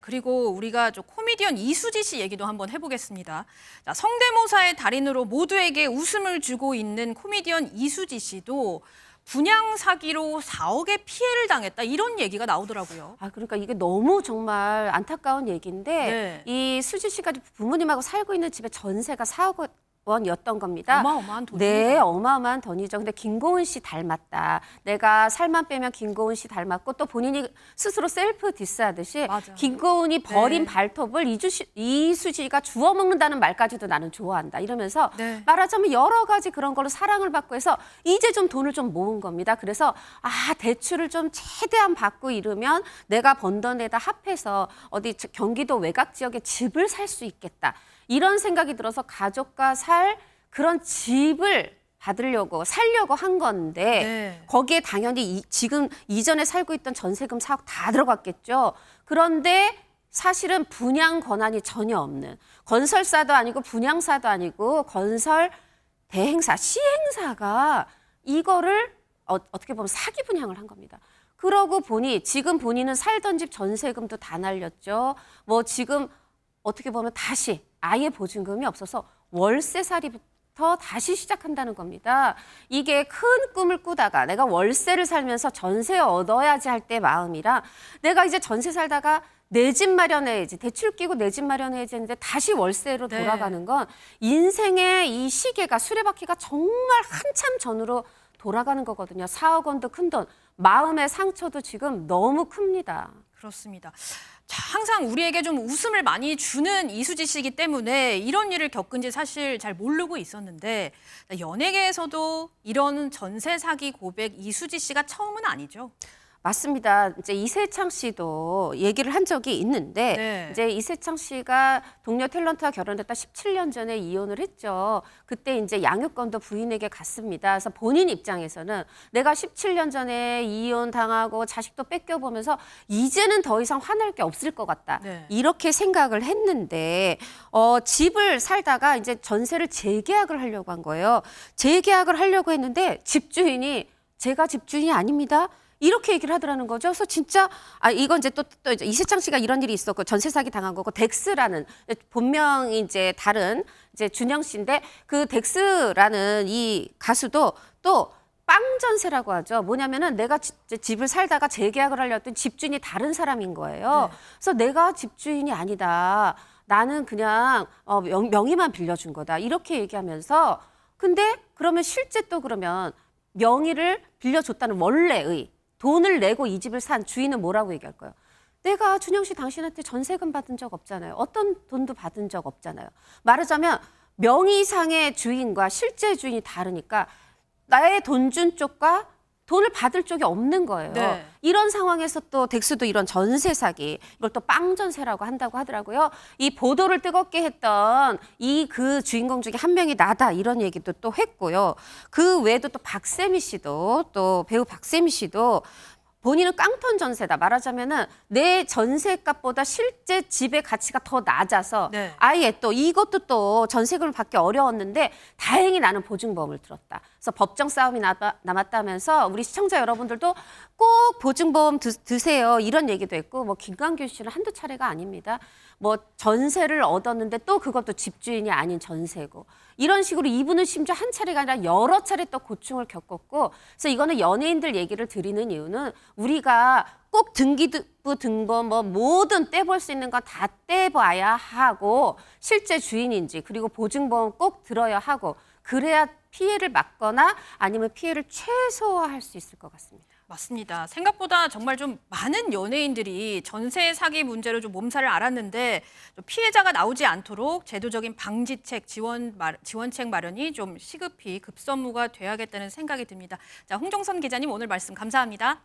그리고 우리가 좀 코미디언 이수지 씨 얘기도 한번 해보겠습니다. 자, 성대모사의 달인으로 모두에게 웃음을 주고 있는 코미디언 이수지 씨도 분양 사기로 4억의 피해를 당했다 이런 얘기가 나오더라고요. 그러니까 이게 너무 정말 안타까운 얘기인데 네. 이 수지 씨가 부모님하고 살고 있는 집에 전세가 4억 원이었던 겁니다. 어마어마한 돈이죠. 네, 어마어마한 돈이죠. 근데 김고은 씨 닮았다. 내가 살만 빼면 김고은 씨 닮았고 또 본인이 스스로 셀프 디스하듯이 맞아. 김고은이 버린 네. 발톱을 이수지가 주워 먹는다는 말까지도 나는 좋아한다. 이러면서 네. 말하자면 여러 가지 그런 걸로 사랑을 받고 해서 이제 좀 돈을 좀 모은 겁니다. 그래서 대출을 좀 최대한 받고 이러면 내가 번던 데다 합해서 어디 경기도 외곽 지역에 집을 살 수 있겠다. 이런 생각이 들어서 가족과 살 그런 집을 살려고 한 건데 네. 거기에 당연히 지금 이전에 살고 있던 전세금 4억 다 들어갔겠죠. 그런데 사실은 분양 권한이 전혀 없는 건설사도 아니고 분양사도 아니고 건설 대행사, 시행사가 이거를 어떻게 보면 사기 분양을 한 겁니다. 그러고 보니 지금 본인은 살던 집 전세금도 다 날렸죠. 뭐 지금 어떻게 보면 다시 아예 보증금이 없어서 월세살이부터 다시 시작한다는 겁니다. 이게 큰 꿈을 꾸다가 내가 월세를 살면서 전세 얻어야지 할 때 마음이라 내가 이제 전세 살다가 내 집 마련해야지 대출 끼고 내 집 마련해야지 했는데 다시 월세로 네. 돌아가는 건 인생의 이 시계가 수레바퀴가 정말 한참 전으로 돌아가는 거거든요. 4억 원도 큰 돈, 마음의 상처도 지금 너무 큽니다. 그렇습니다. 자, 항상 우리에게 좀 웃음을 많이 주는 이수지 씨이기 때문에 이런 일을 겪은지 사실 잘 모르고 있었는데 연예계에서도 이런 전세 사기 고백 이수지 씨가 처음은 아니죠. 맞습니다. 이제 이세창 씨도 얘기를 한 적이 있는데 네. 이제 이세창 씨가 동료 탤런트와 결혼했다 17년 전에 이혼을 했죠. 그때 이제 양육권도 부인에게 갔습니다. 그래서 본인 입장에서는 내가 17년 전에 이혼 당하고 자식도 뺏겨보면서 이제는 더 이상 화날 게 없을 것 같다. 네. 이렇게 생각을 했는데 집을 살다가 이제 전세를 재계약을 하려고 한 거예요. 재계약을 하려고 했는데 집주인이 제가 집주인이 아닙니다. 이렇게 얘기를 하더라는 거죠. 그래서 진짜 이건 이제 또 이제 이세창 씨가 이런 일이 있었고 전세 사기 당한 거고 덱스라는 본명이 이제 다른 이제 준영 씨인데 그 덱스라는 이 가수도 또 빵전세라고 하죠. 뭐냐면은 내가 집을 살다가 재계약을 하려 했더니 집주인이 다른 사람인 거예요. 네. 그래서 내가 집주인이 아니다. 나는 그냥 명의만 빌려준 거다. 이렇게 얘기하면서 근데 그러면 실제 또 그러면 명의를 빌려줬다는 원래의 돈을 내고 이 집을 산 주인은 뭐라고 얘기할 거예요? 내가 준영 씨 당신한테 전세금 받은 적 없잖아요. 어떤 돈도 받은 적 없잖아요. 말하자면 명의상의 주인과 실제 주인이 다르니까 나의 돈 준 쪽과 돈을 받을 쪽이 없는 거예요. 네. 이런 상황에서 또 덱스도 이런 전세 사기, 이걸 또 빵전세라고 한다고 하더라고요. 이 보도를 뜨겁게 했던 그 주인공 중에 한 명이 나다 이런 얘기도 또 했고요. 그 외에도 또 박세미 씨도 또 배우 박세미 씨도 본인은 깡통 전세다. 말하자면은 내 전세값보다 실제 집의 가치가 더 낮아서 네. 아예 또 이것도 또 전세금을 받기 어려웠는데 다행히 나는 보증보험을 들었다. 그래서 법정 싸움이 남았다면서 우리 시청자 여러분들도 꼭 보증보험 드세요. 이런 얘기도 했고 뭐 김광규 씨는 한두 차례가 아닙니다. 뭐 전세를 얻었는데 또 그것도 집주인이 아닌 전세고 이런 식으로 이분은 심지어 한 차례가 아니라 여러 차례 또 고충을 겪었고 그래서 이거는 연예인들 얘기를 드리는 이유는 우리가 꼭 등기부 등본 뭐 모든 떼볼 수 있는 건 다 떼봐야 하고 실제 주인인지 그리고 보증보험 꼭 들어야 하고 그래야 피해를 막거나 아니면 피해를 최소화할 수 있을 것 같습니다. 맞습니다. 생각보다 정말 좀 많은 연예인들이 전세 사기 문제로 좀 몸살을 앓았는데 좀 피해자가 나오지 않도록 제도적인 방지책, 지원책 마련이 좀 시급히 급선무가 돼야겠다는 생각이 듭니다. 자, 홍종선 기자님 오늘 말씀 감사합니다.